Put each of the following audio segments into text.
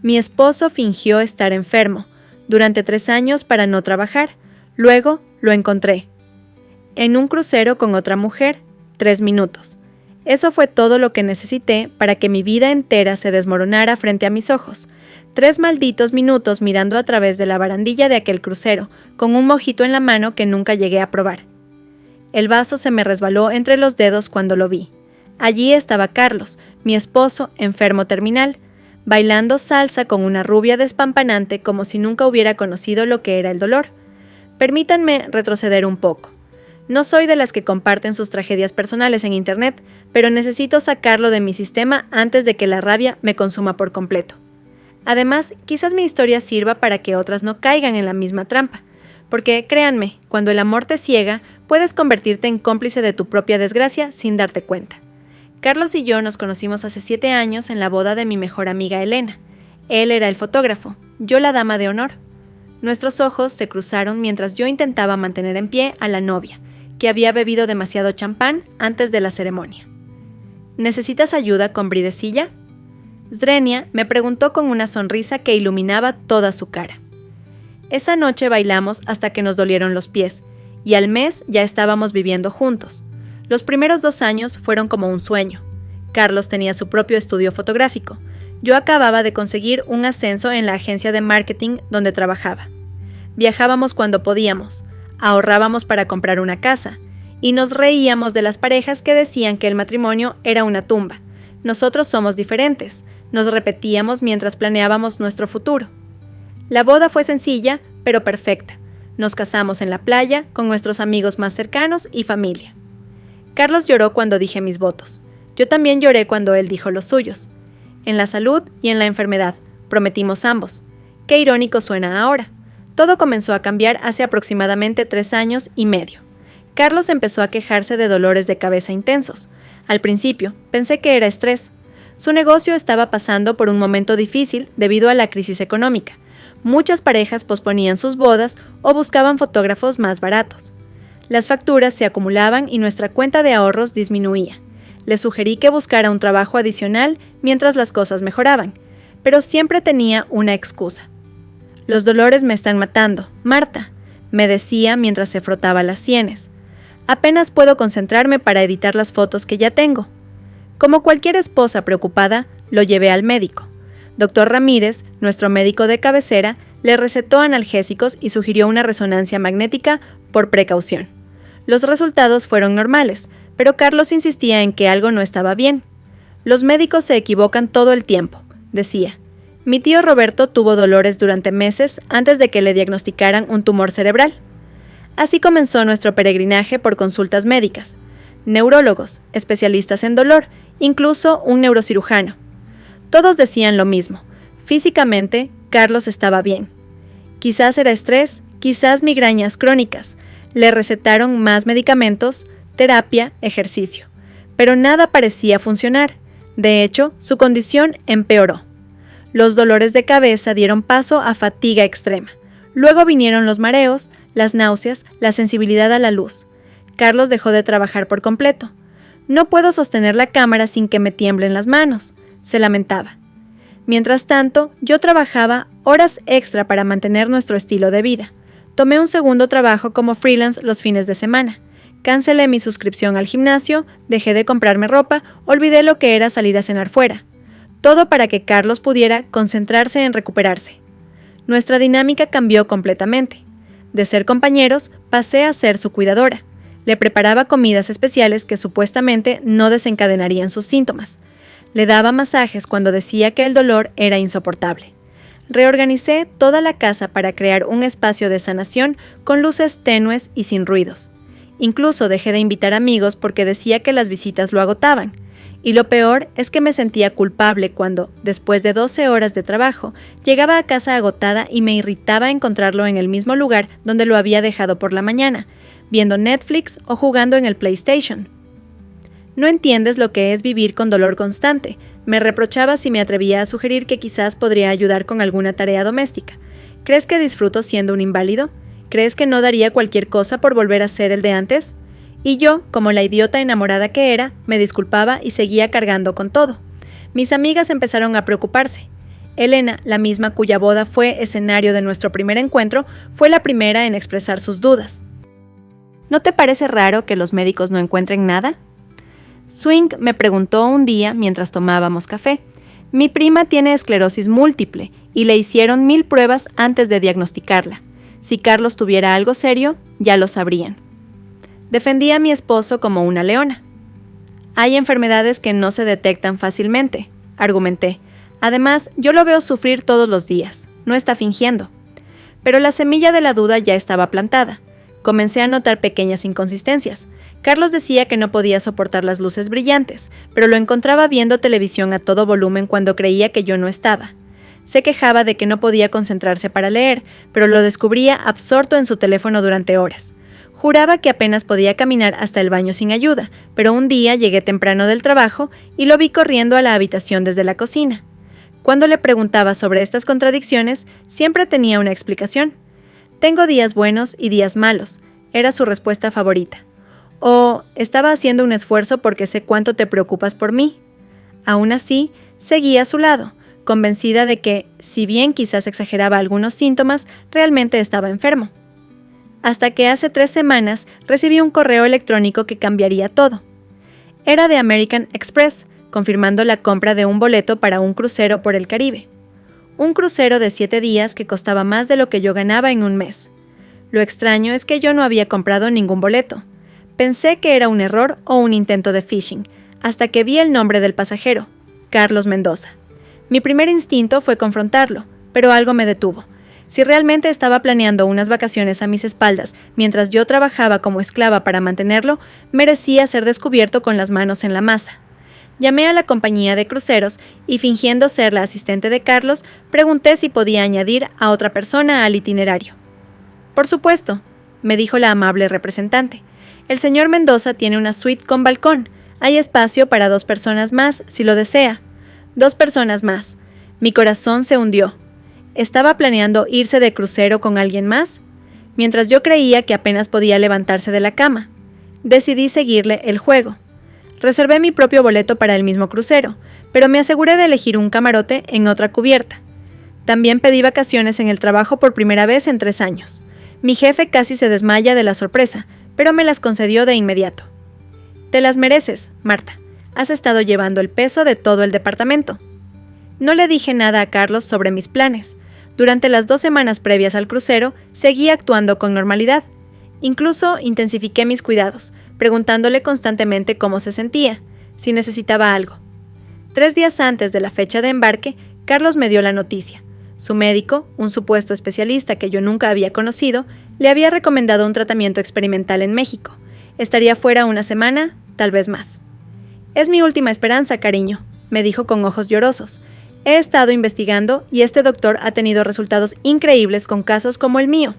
Mi esposo fingió estar enfermo durante 3 años para no trabajar. Luego lo encontré en un crucero con otra mujer, 3 minutos. Eso fue todo lo que necesité para que mi vida entera se desmoronara frente a mis ojos. 3 malditos minutos mirando a través de la barandilla de aquel crucero, con un mojito en la mano que nunca llegué a probar. El vaso se me resbaló entre los dedos cuando lo vi. Allí estaba Carlos, mi esposo, enfermo terminal, bailando salsa con una rubia despampanante como si nunca hubiera conocido lo que era el dolor. Permítanme retroceder un poco. No soy de las que comparten sus tragedias personales en internet, pero necesito sacarlo de mi sistema antes de que la rabia me consuma por completo. Además, quizás mi historia sirva para que otras no caigan en la misma trampa, porque créanme, cuando el amor te ciega, puedes convertirte en cómplice de tu propia desgracia sin darte cuenta. Carlos y yo nos conocimos hace 7 años en la boda de mi mejor amiga Elena. Él era el fotógrafo, yo la dama de honor. Nuestros ojos se cruzaron mientras yo intentaba mantener en pie a la novia, que había bebido demasiado champán antes de la ceremonia. ¿Necesitas ayuda con bridecilla? Zrenia me preguntó con una sonrisa que iluminaba toda su cara. Esa noche bailamos hasta que nos dolieron los pies, y al mes ya estábamos viviendo juntos. Los primeros 2 años fueron como un sueño. Carlos tenía su propio estudio fotográfico. Yo acababa de conseguir un ascenso en la agencia de marketing donde trabajaba. Viajábamos cuando podíamos, ahorrábamos para comprar una casa, y nos reíamos de las parejas que decían que el matrimonio era una tumba. Nosotros somos diferentes, nos repetíamos mientras planeábamos nuestro futuro. La boda fue sencilla, pero perfecta. Nos casamos en la playa, con nuestros amigos más cercanos y familia. Carlos lloró cuando dije mis votos. Yo también lloré cuando él dijo los suyos. En la salud y en la enfermedad, prometimos ambos. Qué irónico suena ahora. Todo comenzó a cambiar hace aproximadamente 3 años y medio. Carlos empezó a quejarse de dolores de cabeza intensos. Al principio, pensé que era estrés. Su negocio estaba pasando por un momento difícil debido a la crisis económica. Muchas parejas posponían sus bodas o buscaban fotógrafos más baratos. Las facturas se acumulaban y nuestra cuenta de ahorros disminuía. Le sugerí que buscara un trabajo adicional mientras las cosas mejoraban, pero siempre tenía una excusa. «Los dolores me están matando, Marta», me decía mientras se frotaba las sienes. «Apenas puedo concentrarme para editar las fotos que ya tengo». Como cualquier esposa preocupada, lo llevé al médico. Dr. Ramírez, nuestro médico de cabecera, le recetó analgésicos y sugirió una resonancia magnética por precaución. Los resultados fueron normales, pero Carlos insistía en que algo no estaba bien. «Los médicos se equivocan todo el tiempo», decía. Mi tío Roberto tuvo dolores durante meses antes de que le diagnosticaran un tumor cerebral. Así comenzó nuestro peregrinaje por consultas médicas. Neurólogos, especialistas en dolor, incluso un neurocirujano. Todos decían lo mismo. Físicamente, Carlos estaba bien. Quizás era estrés, quizás migrañas crónicas. Le recetaron más medicamentos, terapia, ejercicio. Pero nada parecía funcionar. De hecho, su condición empeoró. Los dolores de cabeza dieron paso a fatiga extrema. Luego vinieron los mareos, las náuseas, la sensibilidad a la luz. Carlos dejó de trabajar por completo. «No puedo sostener la cámara sin que me tiemblen las manos», se lamentaba. Mientras tanto, yo trabajaba horas extra para mantener nuestro estilo de vida. Tomé un segundo trabajo como freelance los fines de semana. Cancelé mi suscripción al gimnasio, dejé de comprarme ropa, olvidé lo que era salir a cenar fuera. Todo para que Carlos pudiera concentrarse en recuperarse. Nuestra dinámica cambió completamente. De ser compañeros, pasé a ser su cuidadora. Le preparaba comidas especiales que supuestamente no desencadenarían sus síntomas. Le daba masajes cuando decía que el dolor era insoportable. Reorganicé toda la casa para crear un espacio de sanación con luces tenues y sin ruidos. Incluso dejé de invitar amigos porque decía que las visitas lo agotaban. Y lo peor es que me sentía culpable cuando, después de 12 horas de trabajo, llegaba a casa agotada y me irritaba encontrarlo en el mismo lugar donde lo había dejado por la mañana, viendo Netflix o jugando en el PlayStation. «No entiendes lo que es vivir con dolor constante», me reprochaba si me atrevía a sugerir que quizás podría ayudar con alguna tarea doméstica. «¿Crees que disfruto siendo un inválido? ¿Crees que no daría cualquier cosa por volver a ser el de antes?» Y yo, como la idiota enamorada que era, me disculpaba y seguía cargando con todo. Mis amigas empezaron a preocuparse. Elena, la misma cuya boda fue escenario de nuestro primer encuentro, fue la primera en expresar sus dudas. ¿No te parece raro que los médicos no encuentren nada? Swing me preguntó un día mientras tomábamos café. Mi prima tiene esclerosis múltiple y le hicieron 1000 pruebas antes de diagnosticarla. Si Carlos tuviera algo serio, ya lo sabrían. Defendí a mi esposo como una leona. Hay enfermedades que no se detectan fácilmente, argumenté. Además, yo lo veo sufrir todos los días. No está fingiendo. Pero la semilla de la duda ya estaba plantada. Comencé a notar pequeñas inconsistencias. Carlos decía que no podía soportar las luces brillantes, pero lo encontraba viendo televisión a todo volumen cuando creía que yo no estaba. Se quejaba de que no podía concentrarse para leer, pero lo descubría absorto en su teléfono durante horas. Juraba que apenas podía caminar hasta el baño sin ayuda, pero un día llegué temprano del trabajo y lo vi corriendo a la habitación desde la cocina. Cuando le preguntaba sobre estas contradicciones, siempre tenía una explicación. Tengo días buenos y días malos, era su respuesta favorita. O estaba haciendo un esfuerzo porque sé cuánto te preocupas por mí. Aún así, seguí a su lado, convencida de que, si bien quizás exageraba algunos síntomas, realmente estaba enfermo. Hasta que hace 3 semanas recibí un correo electrónico que cambiaría todo. Era de American Express, confirmando la compra de un boleto para un crucero por el Caribe. Un crucero de 7 días que costaba más de lo que yo ganaba en un mes. Lo extraño es que yo no había comprado ningún boleto. Pensé que era un error o un intento de phishing, hasta que vi el nombre del pasajero, Carlos Mendoza. Mi primer instinto fue confrontarlo, pero algo me detuvo. Si realmente estaba planeando unas vacaciones a mis espaldas mientras yo trabajaba como esclava para mantenerlo, merecía ser descubierto con las manos en la masa. Llamé a la compañía de cruceros y, fingiendo ser la asistente de Carlos, pregunté si podía añadir a otra persona al itinerario. Por supuesto, me dijo la amable representante. El señor Mendoza tiene una suite con balcón. Hay espacio para 2 personas más, si lo desea. 2 personas más. Mi corazón se hundió. ¿Estaba planeando irse de crucero con alguien más? Mientras yo creía que apenas podía levantarse de la cama. Decidí seguirle el juego. Reservé mi propio boleto para el mismo crucero, pero me aseguré de elegir un camarote en otra cubierta. También pedí vacaciones en el trabajo por primera vez en 3 años. Mi jefe casi se desmaya de la sorpresa, pero me las concedió de inmediato. Te las mereces, Marta. Has estado llevando el peso de todo el departamento. No le dije nada a Carlos sobre mis planes. Durante las 2 semanas previas al crucero, seguí actuando con normalidad. Incluso intensifiqué mis cuidados, preguntándole constantemente cómo se sentía, si necesitaba algo. 3 días antes de la fecha de embarque, Carlos me dio la noticia. Su médico, un supuesto especialista que yo nunca había conocido, le había recomendado un tratamiento experimental en México. Estaría fuera 1 semana, tal vez más. Es mi última esperanza, cariño, me dijo con ojos llorosos. He estado investigando y este doctor ha tenido resultados increíbles con casos como el mío.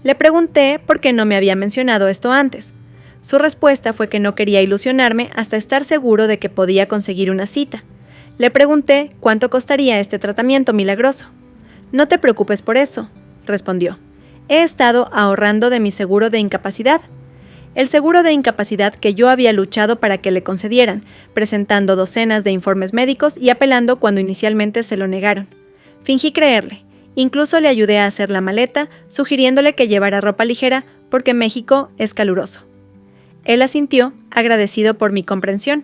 Le pregunté por qué no me había mencionado esto antes. Su respuesta fue que no quería ilusionarme hasta estar seguro de que podía conseguir una cita. Le pregunté cuánto costaría este tratamiento milagroso. No te preocupes por eso, respondió. He estado ahorrando de mi seguro de incapacidad. El seguro de incapacidad que yo había luchado para que le concedieran, presentando docenas de informes médicos y apelando cuando inicialmente se lo negaron. Fingí creerle. Incluso le ayudé a hacer la maleta, sugiriéndole que llevara ropa ligera porque México es caluroso. Él asintió, agradecido por mi comprensión.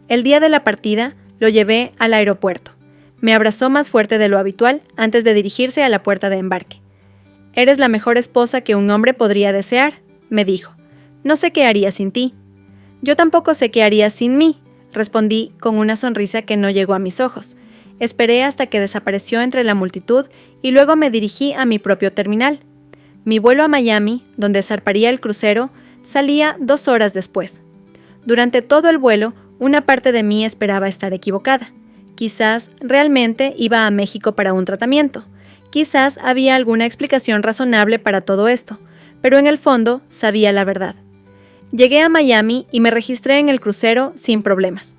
El día de la partida, lo llevé al aeropuerto. Me abrazó más fuerte de lo habitual antes de dirigirse a la puerta de embarque. «Eres la mejor esposa que un hombre podría desear», me dijo. «No sé qué haría sin ti». «Yo tampoco sé qué haría sin mí», respondí con una sonrisa que no llegó a mis ojos. Esperé hasta que desapareció entre la multitud y luego me dirigí a mi propio terminal. Mi vuelo a Miami, donde zarparía el crucero, salía 2 horas después. Durante todo el vuelo, una parte de mí esperaba estar equivocada. Quizás realmente iba a México para un tratamiento. Quizás había alguna explicación razonable para todo esto, pero en el fondo sabía la verdad. Llegué a Miami y me registré en el crucero sin problemas.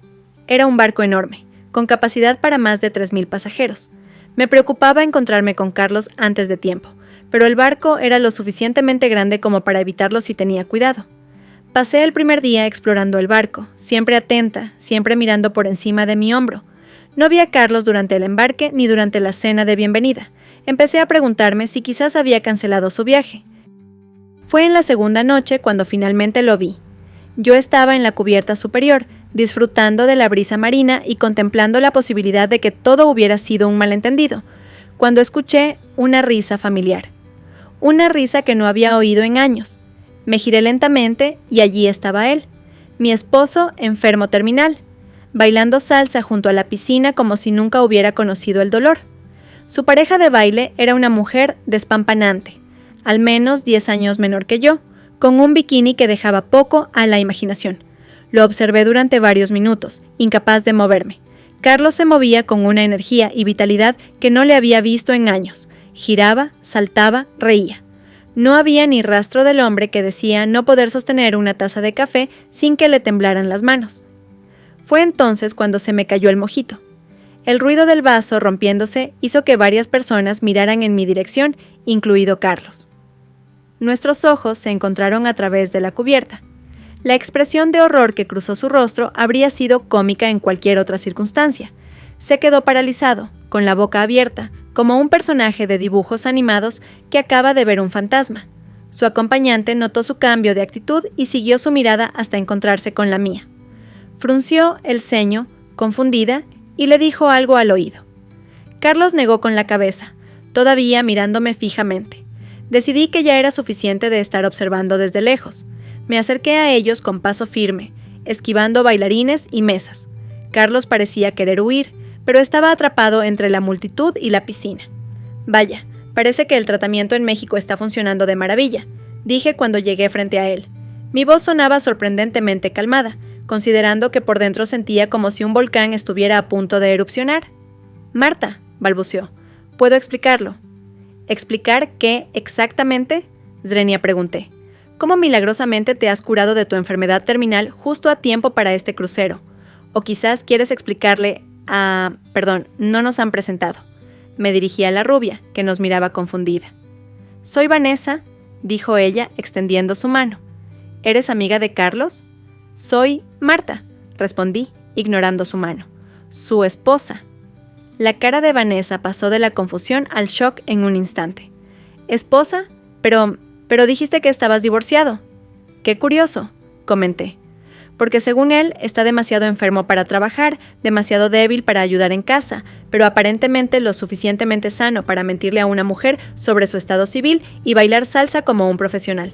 Era un barco enorme, con capacidad para más de 3,000 pasajeros. Me preocupaba encontrarme con Carlos antes de tiempo, pero el barco era lo suficientemente grande como para evitarlo si tenía cuidado. Pasé el primer día explorando el barco, siempre atenta, siempre mirando por encima de mi hombro. No vi a Carlos durante el embarque ni durante la cena de bienvenida. Empecé a preguntarme si quizás había cancelado su viaje. Fue en la segunda noche cuando finalmente lo vi. Yo estaba en la cubierta superior, disfrutando de la brisa marina y contemplando la posibilidad de que todo hubiera sido un malentendido, cuando escuché una risa familiar. Una risa que no había oído en años. Me giré lentamente y allí estaba él, mi esposo enfermo terminal, bailando salsa junto a la piscina como si nunca hubiera conocido el dolor. Su pareja de baile era una mujer despampanante, al menos 10 años menor que yo, con un bikini que dejaba poco a la imaginación. Lo observé durante varios minutos, incapaz de moverme. Carlos se movía con una energía y vitalidad que no le había visto en años. Giraba, saltaba, reía. No había ni rastro del hombre que decía no poder sostener una taza de café sin que le temblaran las manos. Fue entonces cuando se me cayó el mojito. El ruido del vaso rompiéndose hizo que varias personas miraran en mi dirección, incluido Carlos. Nuestros ojos se encontraron a través de la cubierta. La expresión de horror que cruzó su rostro habría sido cómica en cualquier otra circunstancia. Se quedó paralizado, con la boca abierta, como un personaje de dibujos animados que acaba de ver un fantasma. Su acompañante notó su cambio de actitud y siguió su mirada hasta encontrarse con la mía. Frunció el ceño, confundida, y le dijo algo al oído. Carlos negó con la cabeza, todavía mirándome fijamente. Decidí que ya era suficiente de estar observando desde lejos. Me acerqué a ellos con paso firme, esquivando bailarines y mesas. Carlos parecía querer huir, pero estaba atrapado entre la multitud y la piscina. Vaya, parece que el tratamiento en México está funcionando de maravilla, dije cuando llegué frente a él. Mi voz sonaba sorprendentemente calmada, considerando que por dentro sentía como si un volcán estuviera a punto de erupcionar. Marta, balbuceó, ¿puedo explicarlo? ¿Explicar qué exactamente? Zrenia pregunté. ¿Cómo milagrosamente te has curado de tu enfermedad terminal justo a tiempo para este crucero? O quizás quieres explicarle a... Perdón, no nos han presentado. Me dirigí a la rubia, que nos miraba confundida. Soy Vanessa, dijo ella, extendiendo su mano. ¿Eres amiga de Carlos? Soy Marta, respondí, ignorando su mano. Su esposa. La cara de Vanessa pasó de la confusión al shock en un instante. ¿Esposa? Pero dijiste que estabas divorciado. Qué curioso, comenté. Porque según él, está demasiado enfermo para trabajar, demasiado débil para ayudar en casa, pero aparentemente lo suficientemente sano para mentirle a una mujer sobre su estado civil y bailar salsa como un profesional.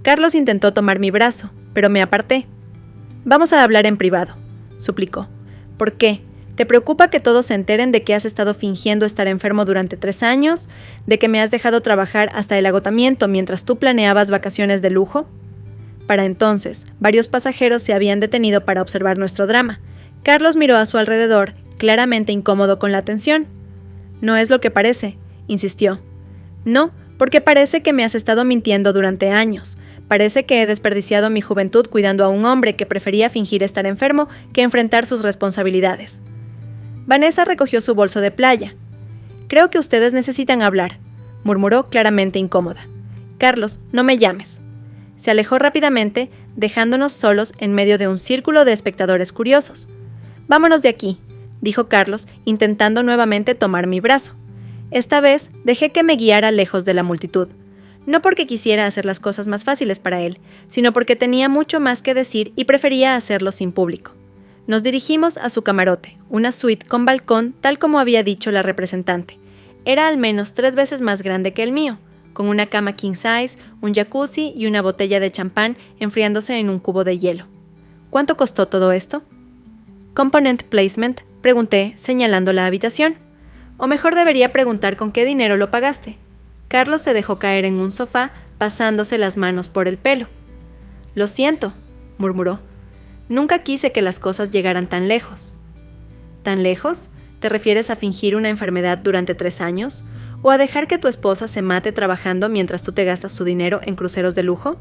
Carlos intentó tomar mi brazo, pero me aparté. Vamos a hablar en privado, suplicó. ¿Por qué? ¿Te preocupa que todos se enteren de que has estado fingiendo estar enfermo durante 3 años? ¿De que me has dejado trabajar hasta el agotamiento mientras tú planeabas vacaciones de lujo? Para entonces, varios pasajeros se habían detenido para observar nuestro drama. Carlos miró a su alrededor, claramente incómodo con la atención. No es lo que parece, insistió. No, porque parece que me has estado mintiendo durante años. Parece que he desperdiciado mi juventud cuidando a un hombre que prefería fingir estar enfermo que enfrentar sus responsabilidades. Vanessa recogió su bolso de playa. Creo que ustedes necesitan hablar, murmuró claramente incómoda. Carlos, no me llames. Se alejó rápidamente, dejándonos solos en medio de un círculo de espectadores curiosos. Vámonos de aquí, dijo Carlos, intentando nuevamente tomar mi brazo. Esta vez dejé que me guiara lejos de la multitud. No porque quisiera hacer las cosas más fáciles para él, sino porque tenía mucho más que decir y prefería hacerlo sin público. Nos dirigimos a su camarote, una suite con balcón tal como había dicho la representante. Era al menos 3 veces más grande que el mío, con una cama king size, un jacuzzi y una botella de champán enfriándose en un cubo de hielo. ¿Cuánto costó todo esto? Component placement, pregunté, señalando la habitación. O mejor debería preguntar con qué dinero lo pagaste. Carlos se dejó caer en un sofá, pasándose las manos por el pelo. Lo siento, murmuró. Nunca quise que las cosas llegaran tan lejos. ¿Tan lejos? ¿Te refieres a fingir una enfermedad durante 3 años? ¿O a dejar que tu esposa se mate trabajando mientras tú te gastas su dinero en cruceros de lujo?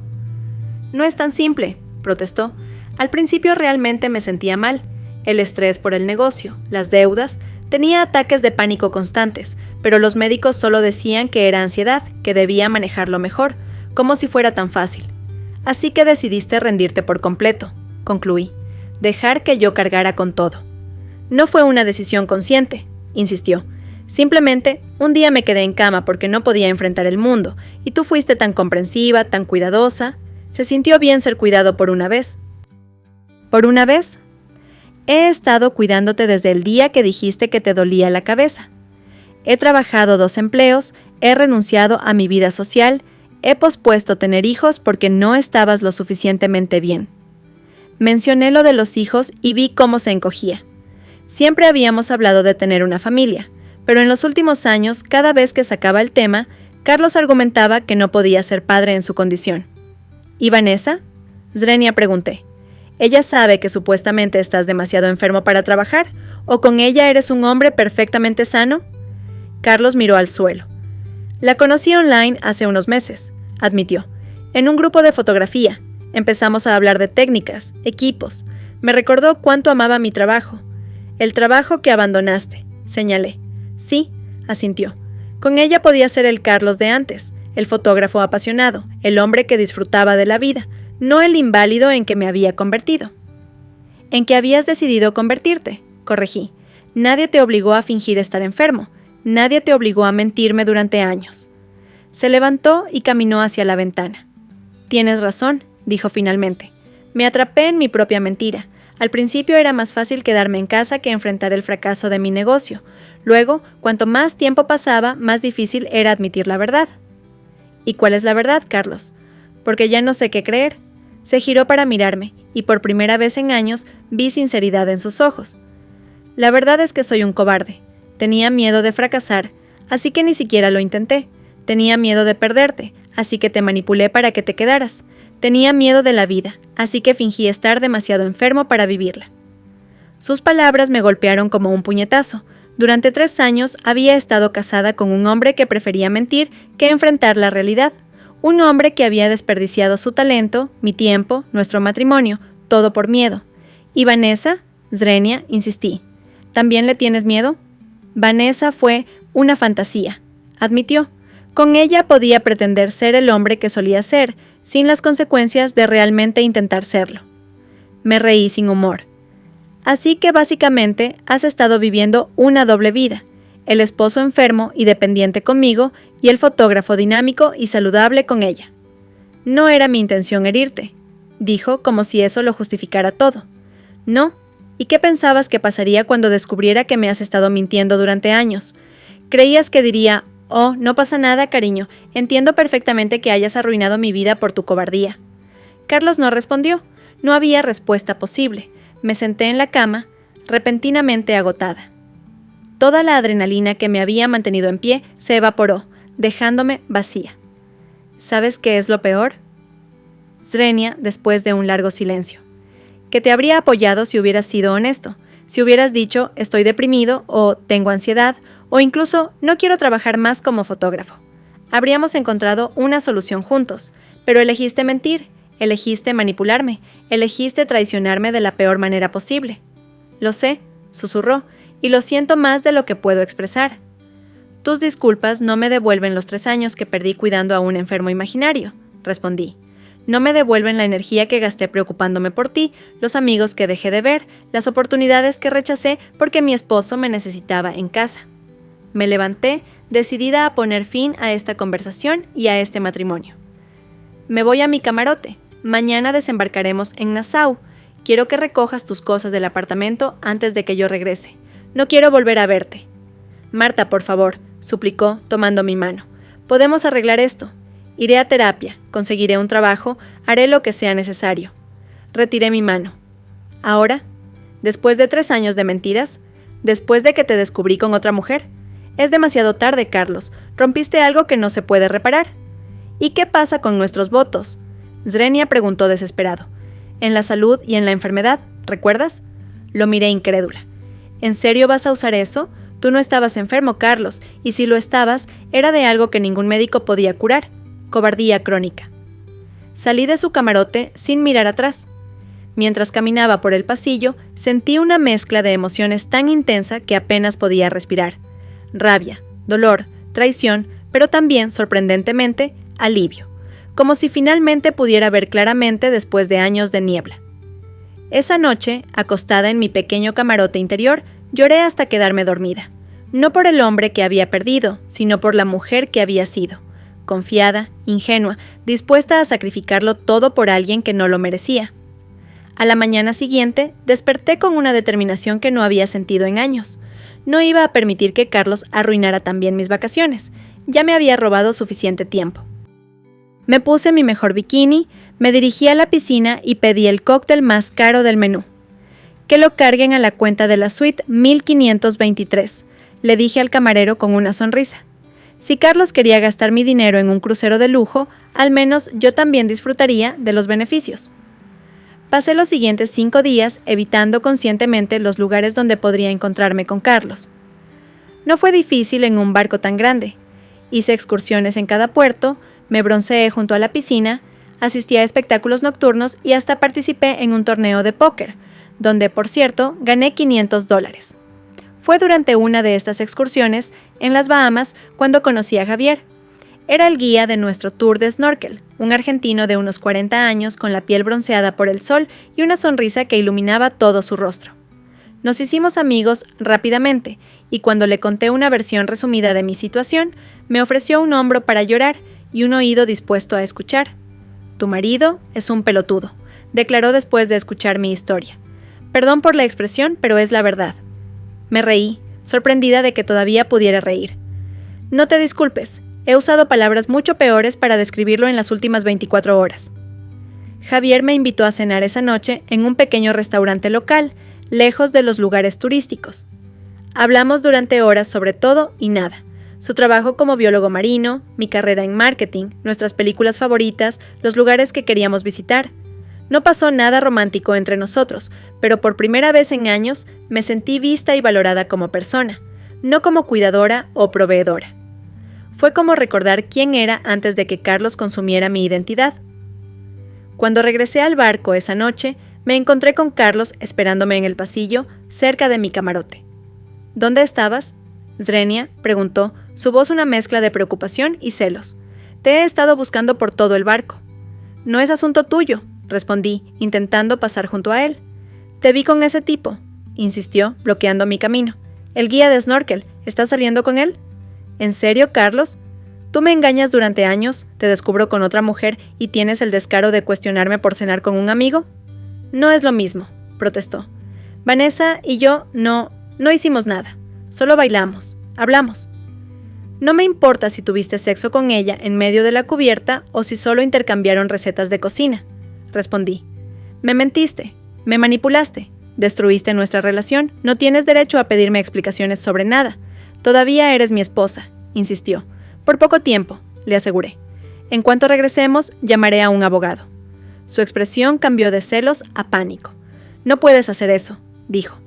No es tan simple, protestó. Al principio realmente me sentía mal. El estrés por el negocio, las deudas, tenía ataques de pánico constantes, pero los médicos solo decían que era ansiedad, que debía manejarlo mejor, como si fuera tan fácil. Así que decidiste rendirte por completo, concluí. Dejar que yo cargara con todo. No fue una decisión consciente, insistió. Simplemente, un día me quedé en cama porque no podía enfrentar el mundo, y tú fuiste tan comprensiva, tan cuidadosa. Se sintió bien ser cuidado por una vez. ¿Por una vez? He estado cuidándote desde el día que dijiste que te dolía la cabeza. He trabajado 2 empleos, he renunciado a mi vida social, he pospuesto tener hijos porque no estabas lo suficientemente bien. Mencioné lo de los hijos y vi cómo se encogía. Siempre habíamos hablado de tener una familia, pero en los últimos años, cada vez que sacaba el tema, Carlos argumentaba que no podía ser padre en su condición. ¿Y Vanessa? Zrenia pregunté. ¿Ella sabe que supuestamente estás demasiado enfermo para trabajar? ¿O con ella eres un hombre perfectamente sano? Carlos miró al suelo. La conocí online hace unos meses, admitió. En un grupo de fotografía. Empezamos a hablar de técnicas, equipos. Me recordó cuánto amaba mi trabajo. El trabajo que abandonaste, señalé. Sí, asintió. Con ella podía ser el Carlos de antes, el fotógrafo apasionado, el hombre que disfrutaba de la vida, no el inválido en que me había convertido. En que habías decidido convertirte, corregí. Nadie te obligó a fingir estar enfermo. Nadie te obligó a mentirme durante años. Se levantó y caminó hacia la ventana. Tienes razón, dijo finalmente. Me atrapé en mi propia mentira. Al principio era más fácil quedarme en casa que enfrentar el fracaso de mi negocio. Luego, cuanto más tiempo pasaba, más difícil era admitir la verdad. ¿Y cuál es la verdad, Carlos? Porque ya no sé qué creer. Se giró para mirarme, y por primera vez en años vi sinceridad en sus ojos. La verdad es que soy un cobarde. Tenía miedo de fracasar, así que ni siquiera lo intenté. Tenía miedo de perderte, así que te manipulé para que te quedaras. Tenía miedo de la vida, así que fingí estar demasiado enfermo para vivirla. Sus palabras me golpearon como un puñetazo. Durante 3 años había estado casada con un hombre que prefería mentir que enfrentar la realidad. Un hombre que había desperdiciado su talento, mi tiempo, nuestro matrimonio, todo por miedo. ¿Y Vanessa? Zrenia, insistí. ¿También le tienes miedo? Vanessa fue una fantasía, admitió. Con ella podía pretender ser el hombre que solía ser, sin las consecuencias de realmente intentar serlo. Me reí sin humor. Así que básicamente has estado viviendo una doble vida, el esposo enfermo y dependiente conmigo y el fotógrafo dinámico y saludable con ella. No era mi intención herirte, dijo como si eso lo justificara todo. No, ¿y qué pensabas que pasaría cuando descubriera que me has estado mintiendo durante años? ¿Creías que diría, oh, no pasa nada, cariño, entiendo perfectamente que hayas arruinado mi vida por tu cobardía? Carlos no respondió, no había respuesta posible. Me senté en la cama, repentinamente agotada. Toda la adrenalina que me había mantenido en pie se evaporó, dejándome vacía. ¿Sabes qué es lo peor? Zrenia, después de un largo silencio. Que te habría apoyado si hubieras sido honesto, si hubieras dicho estoy deprimido o tengo ansiedad o incluso no quiero trabajar más como fotógrafo. Habríamos encontrado una solución juntos, pero elegiste mentir, elegiste manipularme, elegiste traicionarme de la peor manera posible. Lo sé, susurró, y lo siento más de lo que puedo expresar. Tus disculpas no me devuelven los 3 años que perdí cuidando a un enfermo imaginario, respondí. No me devuelven la energía que gasté preocupándome por ti, los amigos que dejé de ver, las oportunidades que rechacé porque mi esposo me necesitaba en casa. Me levanté, decidida a poner fin a esta conversación y a este matrimonio. Me voy a mi camarote. Mañana desembarcaremos en Nassau. Quiero que recojas tus cosas del apartamento antes de que yo regrese. No quiero volver a verte. Marta, por favor, suplicó, tomando mi mano. Podemos arreglar esto. Iré a terapia, conseguiré un trabajo, haré lo que sea necesario. Retiré mi mano. Ahora, después de 3 años de mentiras, después de que te descubrí con otra mujer, es demasiado tarde, Carlos. Rompiste algo que no se puede reparar. ¿Y qué pasa con nuestros votos? Zrenia preguntó desesperado. En la salud y en la enfermedad, ¿recuerdas? Lo miré incrédula. ¿En serio vas a usar eso? Tú no estabas enfermo, Carlos, y si lo estabas, era de algo que ningún médico podía curar. Cobardía crónica. Salí de su camarote sin mirar atrás. Mientras caminaba por el pasillo, sentí una mezcla de emociones tan intensa que apenas podía respirar. Rabia, dolor, traición, pero también, sorprendentemente, alivio. Como si finalmente pudiera ver claramente después de años de niebla. Esa noche, acostada en mi pequeño camarote interior, Lloré hasta quedarme dormida. No por el hombre que había perdido, sino por la mujer que había sido. Confiada, ingenua, dispuesta a sacrificarlo todo por alguien que no lo merecía. A la mañana siguiente, desperté con una determinación que no había sentido en años. No iba a permitir que Carlos arruinara también mis vacaciones. Ya me había robado suficiente tiempo. Me puse mi mejor bikini, me dirigí a la piscina y pedí el cóctel más caro del menú. Que lo carguen a la cuenta de la suite 1523, le dije al camarero con una sonrisa. Si Carlos quería gastar mi dinero en un crucero de lujo, al menos yo también disfrutaría de los beneficios. Pasé los siguientes 5 días evitando conscientemente los lugares donde podría encontrarme con Carlos. No fue difícil en un barco tan grande. Hice excursiones en cada puerto, me bronceé junto a la piscina, asistí a espectáculos nocturnos y hasta participé en un torneo de póker, donde, por cierto, gané $500. Fue durante una de estas excursiones, en las Bahamas, cuando conocí a Javier. Era el guía de nuestro tour de snorkel, un argentino de unos 40 años con la piel bronceada por el sol y una sonrisa que iluminaba todo su rostro. Nos hicimos amigos rápidamente, y cuando le conté una versión resumida de mi situación, me ofreció un hombro para llorar y un oído dispuesto a escuchar. «Tu marido es un pelotudo», declaró después de escuchar mi historia. Perdón por la expresión, pero es la verdad. Me reí, sorprendida de que todavía pudiera reír. «No te disculpes, he usado palabras mucho peores para describirlo en las últimas 24 horas». Javier me invitó a cenar esa noche en un pequeño restaurante local, lejos de los lugares turísticos. Hablamos durante horas sobre todo y nada. Su trabajo como biólogo marino, mi carrera en marketing, nuestras películas favoritas, los lugares que queríamos visitar. No pasó nada romántico entre nosotros, pero por primera vez en años me sentí vista y valorada como persona, no como cuidadora o proveedora. Fue como recordar quién era antes de que Carlos consumiera mi identidad. Cuando regresé al barco esa noche, me encontré con Carlos esperándome en el pasillo, cerca de mi camarote. ¿Dónde estabas?, Zrenia preguntó, su voz una mezcla de preocupación y celos. Te he estado buscando por todo el barco. No es asunto tuyo, respondí, intentando pasar junto a él. Te vi con ese tipo, insistió, bloqueando mi camino. El guía de snorkel, ¿estás saliendo con él? ¿En serio, Carlos? Tú me engañas durante años, te descubro con otra mujer y tienes el descaro de cuestionarme por cenar con un amigo. No es lo mismo, protestó. Vanessa y yo no hicimos nada. Solo bailamos, hablamos. No me importa si tuviste sexo con ella en medio de la cubierta o si solo intercambiaron recetas de cocina, respondí. Me mentiste, me manipulaste, destruiste nuestra relación, no tienes derecho a pedirme explicaciones sobre nada. Todavía eres mi esposa, insistió. Por poco tiempo, le aseguré. En cuanto regresemos, llamaré a un abogado. Su expresión cambió de celos a pánico. No puedes hacer eso, dijo.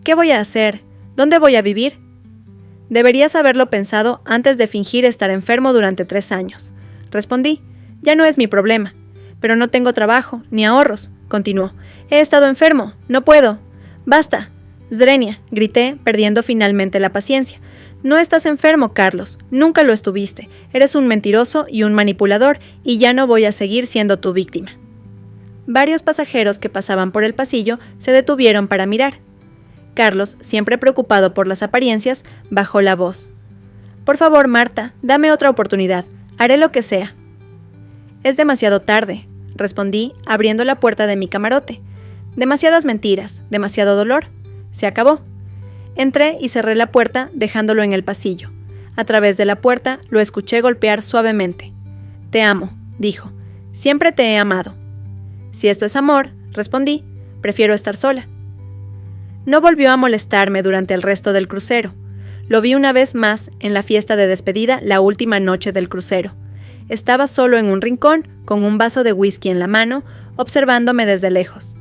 ¿Qué voy a hacer? ¿Dónde voy a vivir? Deberías haberlo pensado antes de fingir estar enfermo durante 3 años. Respondí. Ya no es mi problema. Pero no tengo trabajo, ni ahorros, continuó. He estado enfermo, no puedo. Basta. Zrenia, grité, perdiendo finalmente la paciencia. No estás enfermo, Carlos. Nunca lo estuviste. Eres un mentiroso y un manipulador, y ya no voy a seguir siendo tu víctima. Varios pasajeros que pasaban por el pasillo se detuvieron para mirar. Carlos, siempre preocupado por las apariencias, bajó la voz. Por favor, Marta, dame otra oportunidad. Haré lo que sea. Es demasiado tarde, respondí, abriendo la puerta de mi camarote. Demasiadas mentiras, demasiado dolor. Se acabó. Entré y cerré la puerta, dejándolo en el pasillo. A través de la puerta lo escuché golpear suavemente. Te amo, dijo. Siempre te he amado. Si esto es amor, respondí, prefiero estar sola. No volvió a molestarme durante el resto del crucero. Lo vi una vez más en la fiesta de despedida la última noche del crucero. Estaba solo en un rincón, con un vaso de whisky en la mano, observándome desde lejos.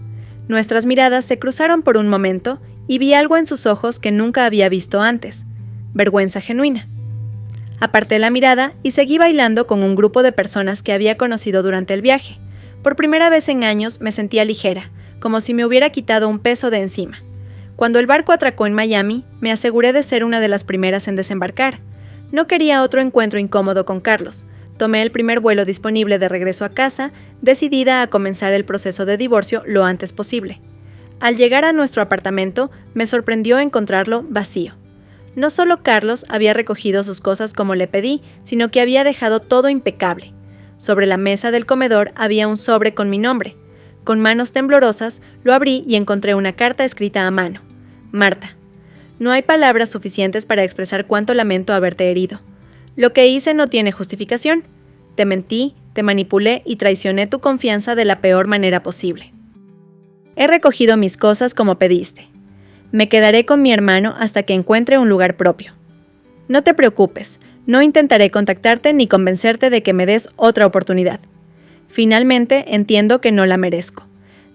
Nuestras miradas se cruzaron por un momento y vi algo en sus ojos que nunca había visto antes. Vergüenza genuina. Aparté la mirada y seguí bailando con un grupo de personas que había conocido durante el viaje. Por primera vez en años me sentía ligera, como si me hubiera quitado un peso de encima. Cuando el barco atracó en Miami, me aseguré de ser una de las primeras en desembarcar. No quería otro encuentro incómodo con Carlos. Tomé el primer vuelo disponible de regreso a casa, decidida a comenzar el proceso de divorcio lo antes posible. Al llegar a nuestro apartamento, me sorprendió encontrarlo vacío. No solo Carlos había recogido sus cosas como le pedí, sino que había dejado todo impecable. Sobre la mesa del comedor había un sobre con mi nombre. Con manos temblorosas, lo abrí y encontré una carta escrita a mano. Marta, no hay palabras suficientes para expresar cuánto lamento haberte herido. Lo que hice no tiene justificación. Te mentí, te manipulé y traicioné tu confianza de la peor manera posible. He recogido mis cosas como pediste. Me quedaré con mi hermano hasta que encuentre un lugar propio. No te preocupes, no intentaré contactarte ni convencerte de que me des otra oportunidad. Finalmente, entiendo que no la merezco.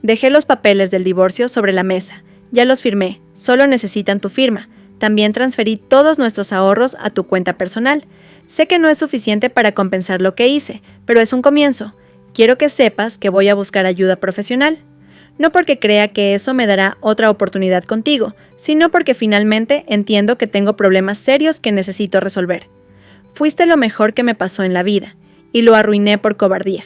Dejé los papeles del divorcio sobre la mesa. Ya los firmé, solo necesitan tu firma. También transferí todos nuestros ahorros a tu cuenta personal. Sé que no es suficiente para compensar lo que hice, pero es un comienzo. Quiero que sepas que voy a buscar ayuda profesional. No porque crea que eso me dará otra oportunidad contigo, sino porque finalmente entiendo que tengo problemas serios que necesito resolver. Fuiste lo mejor que me pasó en la vida, y lo arruiné por cobardía.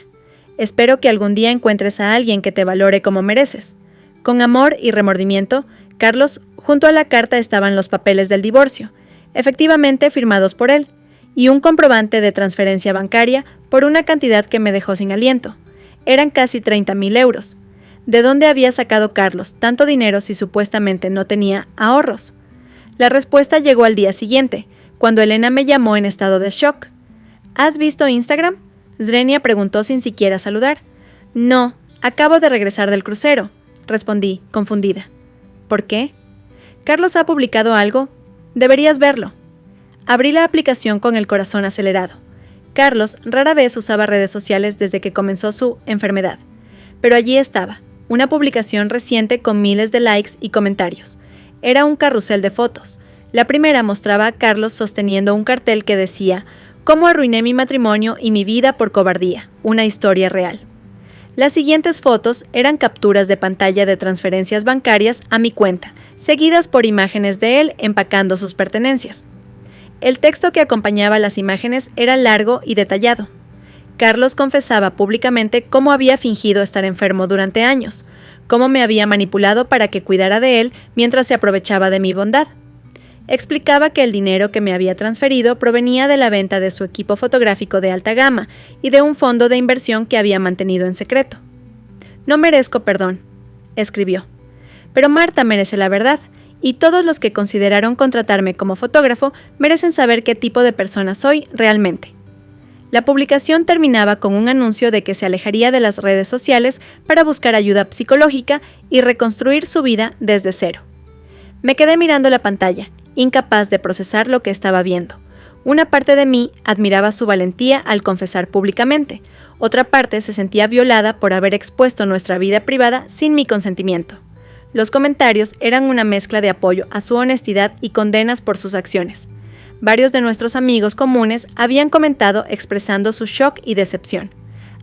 Espero que algún día encuentres a alguien que te valore como mereces. Con amor y remordimiento, Carlos, junto a la carta estaban los papeles del divorcio, efectivamente firmados por él, y un comprobante de transferencia bancaria por una cantidad que me dejó sin aliento. Eran casi 30,000 euros. ¿De dónde había sacado Carlos tanto dinero si supuestamente no tenía ahorros? La respuesta llegó al día siguiente, cuando Elena me llamó en estado de shock. ¿Has visto Instagram? Zrenia preguntó sin siquiera saludar. No, acabo de regresar del crucero, respondí, confundida. ¿Por qué? ¿Carlos ha publicado algo? Deberías verlo. Abrí la aplicación con el corazón acelerado. Carlos rara vez usaba redes sociales desde que comenzó su enfermedad. Pero allí estaba, una publicación reciente con miles de likes y comentarios. Era un carrusel de fotos. La primera mostraba a Carlos sosteniendo un cartel que decía «Cómo arruiné mi matrimonio y mi vida por cobardía, una historia real». Las siguientes fotos eran capturas de pantalla de transferencias bancarias a mi cuenta, seguidas por imágenes de él empacando sus pertenencias. El texto que acompañaba las imágenes era largo y detallado. Carlos confesaba públicamente cómo había fingido estar enfermo durante años, cómo me había manipulado para que cuidara de él mientras se aprovechaba de mi bondad. Explicaba que el dinero que me había transferido provenía de la venta de su equipo fotográfico de alta gama y de un fondo de inversión que había mantenido en secreto. «No merezco perdón», escribió. «Pero Marta merece la verdad, y todos los que consideraron contratarme como fotógrafo merecen saber qué tipo de persona soy realmente». La publicación terminaba con un anuncio de que se alejaría de las redes sociales para buscar ayuda psicológica y reconstruir su vida desde cero. Me quedé mirando la pantalla, incapaz de procesar lo que estaba viendo. Una parte de mí admiraba su valentía al confesar públicamente, otra parte se sentía violada por haber expuesto nuestra vida privada sin mi consentimiento. Los comentarios eran una mezcla de apoyo a su honestidad y condenas por sus acciones. Varios de nuestros amigos comunes habían comentado expresando su shock y decepción.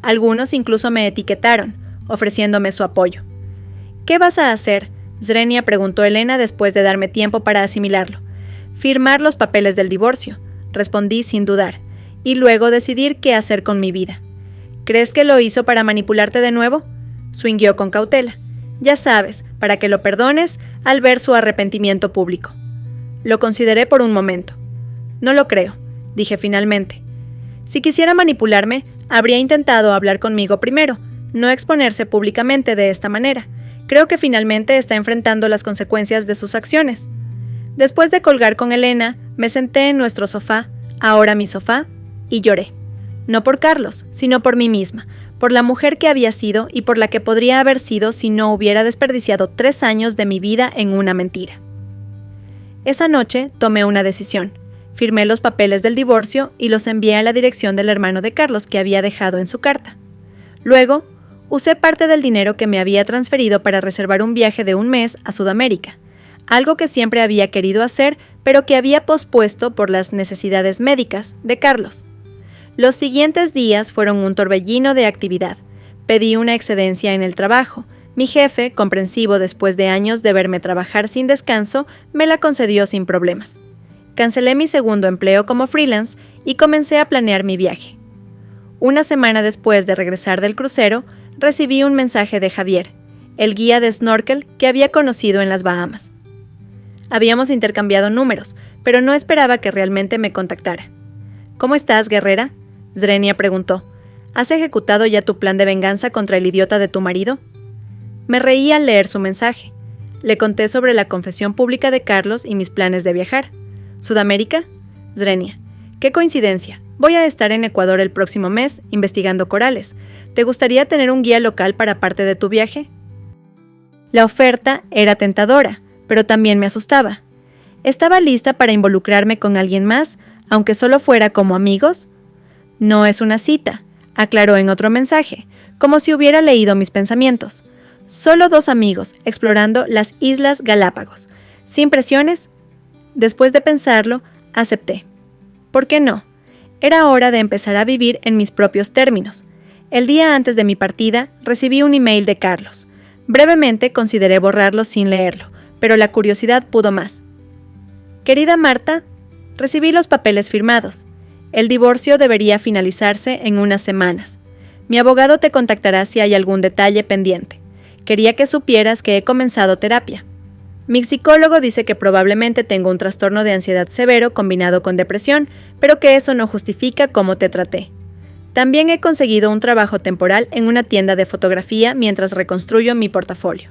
Algunos incluso me etiquetaron, ofreciéndome su apoyo. «¿Qué vas a hacer?», Zrenia preguntó Elena después de darme tiempo para asimilarlo. «Firmar los papeles del divorcio», respondí sin dudar, «y luego decidir qué hacer con mi vida». «¿Crees que lo hizo para manipularte de nuevo?», swingueó con cautela. «Ya sabes, para que lo perdones al ver su arrepentimiento público». Lo consideré por un momento. «No lo creo», dije finalmente. «Si quisiera manipularme, habría intentado hablar conmigo primero, no exponerse públicamente de esta manera. Creo que finalmente está enfrentando las consecuencias de sus acciones». Después de colgar con Elena, me senté en nuestro sofá, ahora mi sofá, y lloré. No por Carlos, sino por mí misma, por la mujer que había sido y por la que podría haber sido si no hubiera desperdiciado 3 años de mi vida en una mentira. Esa noche tomé una decisión. Firmé los papeles del divorcio y los envié a la dirección del hermano de Carlos que había dejado en su carta. Luego, usé parte del dinero que me había transferido para reservar un viaje de 1 mes a Sudamérica, algo que siempre había querido hacer, pero que había pospuesto por las necesidades médicas de Carlos. Los siguientes días fueron un torbellino de actividad. Pedí una excedencia en el trabajo. Mi jefe, comprensivo después de años de verme trabajar sin descanso, me la concedió sin problemas. Cancelé mi segundo empleo como freelance y comencé a planear mi viaje. Una semana después de regresar del crucero, recibí un mensaje de Javier. el guía de snorkel que había conocido en las Bahamas. Habíamos intercambiado números, pero no esperaba que realmente me contactara. «¿Cómo estás, guerrera?», Zrenia preguntó. «¿Has ejecutado ya tu plan de venganza contra el idiota de tu marido?». Me reí al leer su mensaje. Le conté sobre la confesión pública de Carlos y mis planes de viajar. «¿Sudamérica?», Zrenia. «Qué coincidencia. Voy a estar en Ecuador el próximo mes, investigando corales. ¿Te gustaría tener un guía local para parte de tu viaje?». La oferta era tentadora, pero también me asustaba. ¿Estaba lista para involucrarme con alguien más, aunque solo fuera como amigos? «No es una cita», aclaró en otro mensaje, como si hubiera leído mis pensamientos. «Solo 2 amigos, explorando las Islas Galápagos. ¿Sin presiones?». Después de pensarlo, acepté. ¿Por qué no? Era hora de empezar a vivir en mis propios términos. El día antes de mi partida, recibí un email de Carlos. Brevemente consideré borrarlo sin leerlo, pero la curiosidad pudo más. «Querida Marta, recibí los papeles firmados. El divorcio debería finalizarse en unas semanas. Mi abogado te contactará si hay algún detalle pendiente. Quería que supieras que he comenzado terapia. Mi psicólogo dice que probablemente tengo un trastorno de ansiedad severo combinado con depresión, pero que eso no justifica cómo te traté. También he conseguido un trabajo temporal en una tienda de fotografía mientras reconstruyo mi portafolio.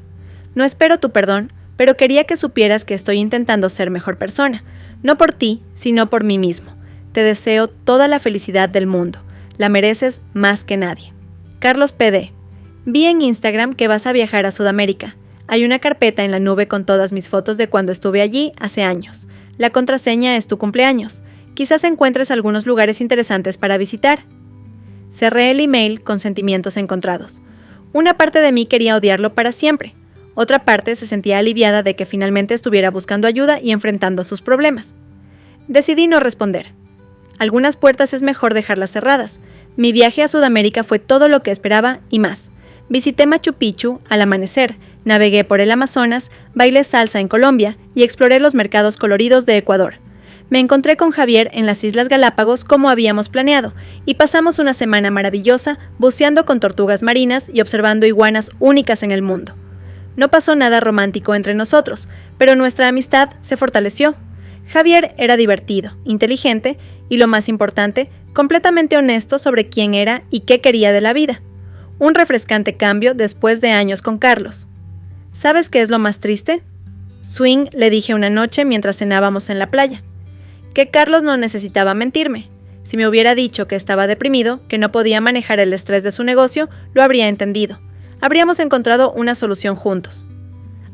No espero tu perdón, pero quería que supieras que estoy intentando ser mejor persona, no por ti, sino por mí mismo. Te deseo toda la felicidad del mundo. La mereces más que nadie. Carlos PD. Vi en Instagram que vas a viajar a Sudamérica. Hay una carpeta en la nube con todas mis fotos de cuando estuve allí hace años. La contraseña es tu cumpleaños. Quizás encuentres algunos lugares interesantes para visitar». Cerré el email con sentimientos encontrados. Una parte de mí quería odiarlo para siempre. Otra parte se sentía aliviada de que finalmente estuviera buscando ayuda y enfrentando sus problemas. Decidí no responder. Algunas puertas es mejor dejarlas cerradas. Mi viaje a Sudamérica fue todo lo que esperaba y más. Visité Machu Picchu al amanecer, navegué por el Amazonas, bailé salsa en Colombia y exploré los mercados coloridos de Ecuador. Me encontré con Javier en las Islas Galápagos como habíamos planeado y pasamos una semana maravillosa buceando con tortugas marinas y observando iguanas únicas en el mundo. No pasó nada romántico entre nosotros, pero nuestra amistad se fortaleció. Javier era divertido, inteligente y, lo más importante, completamente honesto sobre quién era y qué quería de la vida. Un refrescante cambio después de años con Carlos. ¿Sabes qué es lo más triste? Swing, le dije una noche mientras cenábamos en la playa. Que Carlos no necesitaba mentirme. Si me hubiera dicho que estaba deprimido, que no podía manejar el estrés de su negocio, lo habría entendido. Habríamos encontrado una solución juntos.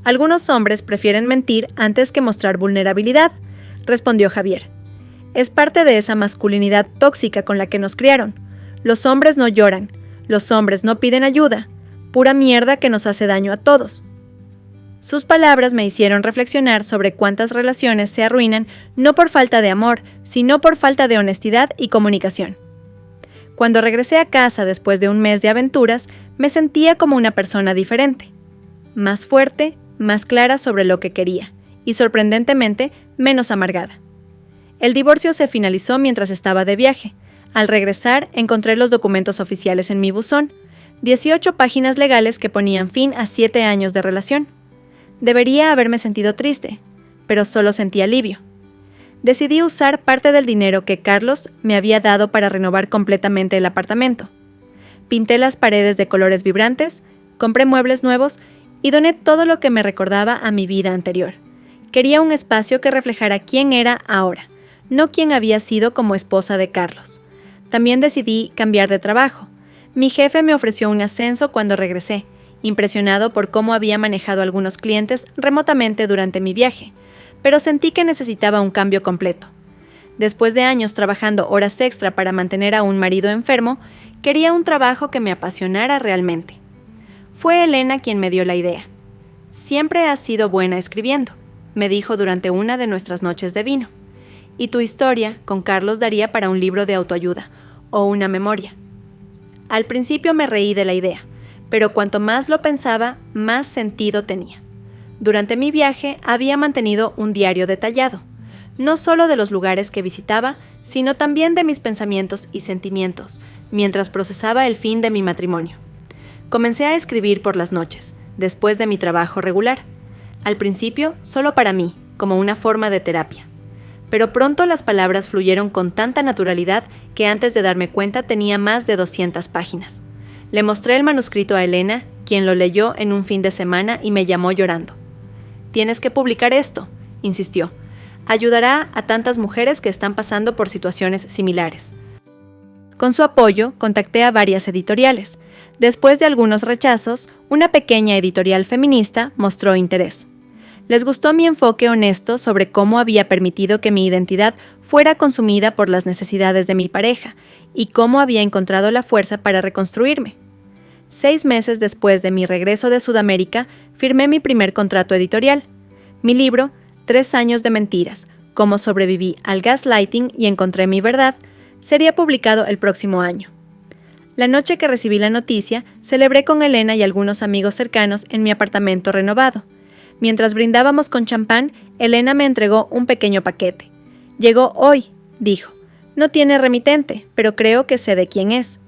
Algunos hombres prefieren mentir antes que mostrar vulnerabilidad, respondió Javier. Es parte de esa masculinidad tóxica con la que nos criaron. Los hombres no lloran, los hombres no piden ayuda, pura mierda que nos hace daño a todos. Sus palabras me hicieron reflexionar sobre cuántas relaciones se arruinan no por falta de amor, sino por falta de honestidad y comunicación. Cuando regresé a casa después de un mes de aventuras, me sentía como una persona diferente. Más fuerte, más clara sobre lo que quería, y sorprendentemente menos amargada. El divorcio se finalizó mientras estaba de viaje. Al regresar, encontré los documentos oficiales en mi buzón, 18 páginas legales que ponían fin a 7 años de relación. Debería haberme sentido triste, pero solo sentí alivio. Decidí usar parte del dinero que Carlos me había dado para renovar completamente el apartamento. Pinté las paredes de colores vibrantes, compré muebles nuevos y doné todo lo que me recordaba a mi vida anterior. Quería un espacio que reflejara quién era ahora, no quién había sido como esposa de Carlos. También decidí cambiar de trabajo. Mi jefe me ofreció un ascenso cuando regresé, impresionado por cómo había manejado a algunos clientes remotamente durante mi viaje, pero sentí que necesitaba un cambio completo. Después de años trabajando horas extra para mantener a un marido enfermo, quería un trabajo que me apasionara realmente. Fue Elena quien me dio la idea. «Siempre has sido buena escribiendo», me dijo durante una de nuestras noches de vino. «Y tu historia con Carlos daría para un libro de autoayuda o una memoria». Al principio me reí de la idea, pero cuanto más lo pensaba, más sentido tenía. Durante mi viaje había mantenido un diario detallado, no solo de los lugares que visitaba, sino también de mis pensamientos y sentimientos, mientras procesaba el fin de mi matrimonio. Comencé a escribir por las noches, después de mi trabajo regular. Al principio, solo para mí, como una forma de terapia. Pero pronto las palabras fluyeron con tanta naturalidad que antes de darme cuenta tenía más de 200 páginas. Le mostré el manuscrito a Elena, quien lo leyó en un fin de semana y me llamó llorando. «Tienes que publicar esto», insistió. «Ayudará a tantas mujeres que están pasando por situaciones similares». Con su apoyo, contacté a varias editoriales. Después de algunos rechazos, una pequeña editorial feminista mostró interés. Les gustó mi enfoque honesto sobre cómo había permitido que mi identidad fuera consumida por las necesidades de mi pareja y cómo había encontrado la fuerza para reconstruirme. 6 meses después de mi regreso de Sudamérica, firmé mi primer contrato editorial. Mi libro, 3 años de mentiras, cómo sobreviví al gaslighting y encontré mi verdad, sería publicado el próximo año. La noche que recibí la noticia, celebré con Elena y algunos amigos cercanos en mi apartamento renovado. Mientras brindábamos con champán, Elena me entregó un pequeño paquete. «Llegó hoy», dijo. «No tiene remitente, pero creo que sé de quién es».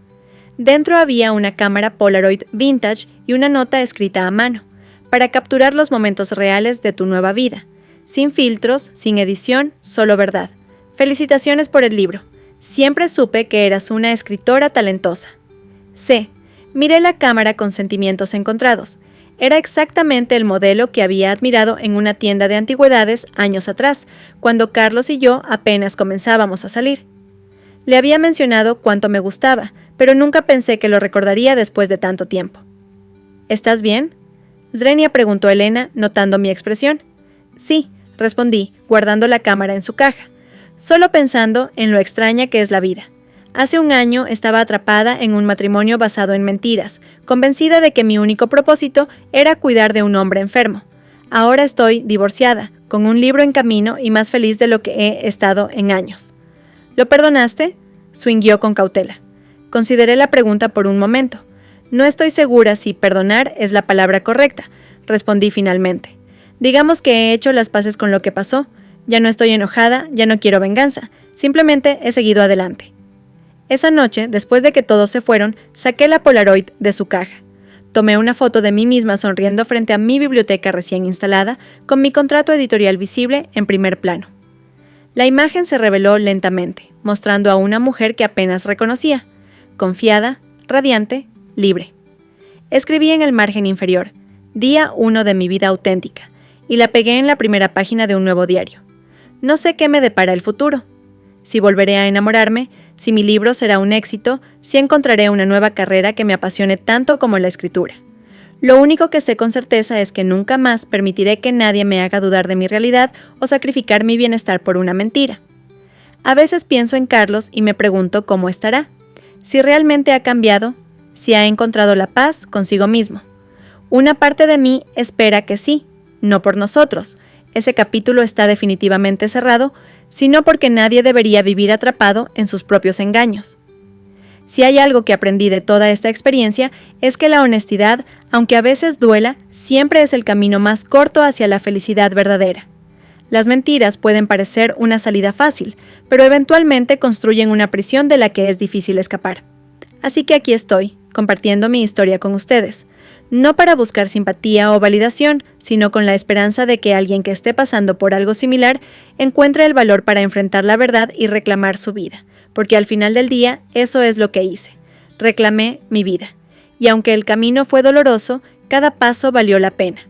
Dentro había una cámara Polaroid vintage y una nota escrita a mano, para capturar los momentos reales de tu nueva vida. Sin filtros, sin edición, solo verdad. Felicitaciones por el libro. Siempre supe que eras una escritora talentosa. C. Miré la cámara con sentimientos encontrados. Era exactamente el modelo que había admirado en una tienda de antigüedades años atrás, cuando Carlos y yo apenas comenzábamos a salir. Le había mencionado cuánto me gustaba, pero nunca pensé que lo recordaría después de tanto tiempo. ¿Estás bien?, Zrenia preguntó Elena, notando mi expresión. Sí, respondí, guardando la cámara en su caja, solo pensando en lo extraña que es la vida. Hace un año estaba atrapada en un matrimonio basado en mentiras, convencida de que mi único propósito era cuidar de un hombre enfermo. Ahora estoy divorciada, con un libro en camino y más feliz de lo que he estado en años. ¿Lo perdonaste?, swingueó con cautela. Consideré la pregunta por un momento. No estoy segura si perdonar es la palabra correcta, respondí finalmente. Digamos que he hecho las paces con lo que pasó. Ya no estoy enojada, ya no quiero venganza. Simplemente he seguido adelante. Esa noche, después de que todos se fueron, saqué la Polaroid de su caja. Tomé una foto de mí misma sonriendo frente a mi biblioteca recién instalada, con mi contrato editorial visible en primer plano. La imagen se reveló lentamente, mostrando a una mujer que apenas reconocía, confiada, radiante, libre. Escribí en el margen inferior, Día 1 de mi vida auténtica, y la pegué en la primera página de un nuevo diario. No sé qué me depara el futuro. Si volveré a enamorarme, si mi libro será un éxito, si encontraré una nueva carrera que me apasione tanto como la escritura. Lo único que sé con certeza es que nunca más permitiré que nadie me haga dudar de mi realidad o sacrificar mi bienestar por una mentira. A veces pienso en Carlos y me pregunto cómo estará, si realmente ha cambiado, si ha encontrado la paz consigo mismo. Una parte de mí espera que sí, no por nosotros. Ese capítulo está definitivamente cerrado, sino porque nadie debería vivir atrapado en sus propios engaños. Si hay algo que aprendí de toda esta experiencia, es que la honestidad, aunque a veces duela, siempre es el camino más corto hacia la felicidad verdadera. Las mentiras pueden parecer una salida fácil, pero eventualmente construyen una prisión de la que es difícil escapar. Así que aquí estoy, compartiendo mi historia con ustedes. No para buscar simpatía o validación, sino con la esperanza de que alguien que esté pasando por algo similar encuentre el valor para enfrentar la verdad y reclamar su vida, porque al final del día eso es lo que hice. Reclamé mi vida. Y aunque el camino fue doloroso, cada paso valió la pena.